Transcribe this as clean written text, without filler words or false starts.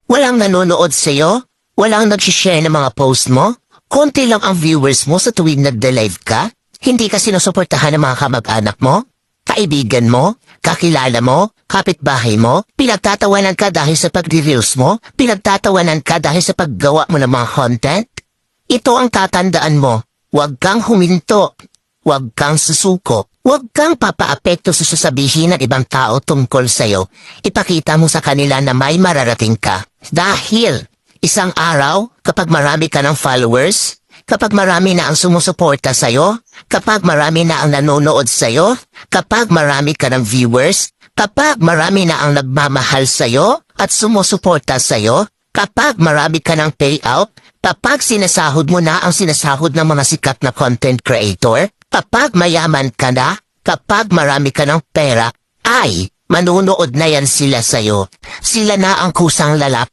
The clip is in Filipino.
Walang nanonood sa'yo? Walang nag-share ng mga post mo? Konti lang ang viewers mo sa tuwing nagde-live ka? Hindi ka sinusuportahan ng mga kamag-anak mo? Kaibigan mo? Kakilala mo? Kapitbahay mo? Pinagtatawanan ka dahil sa pag-reels mo? Pinagtatawanan ka dahil sa paggawa mo ng mga content? Ito ang tatandaan mo. Huwag kang huminto. Huwag kang susuko. Huwag kang papaapekto sa sasabihin ng ibang tao tungkol sa'yo. Ipakita mo sa kanila na may mararating ka. Dahil isang araw, kapag marami ka ng followers, kapag marami na ang sumusuporta sa'yo, kapag marami na ang nanonood sa'yo, kapag marami ka ng viewers, kapag marami na ang nagmamahal sa'yo at sumusuporta sa'yo, kapag marami ka ng payout, kapag sinasahod mo na ang sinasahod ng mga sikat na content creator, kapag mayaman ka na, kapag marami ka ng pera, ay manunood na yan sila sa'yo. Sila na ang kusang lalap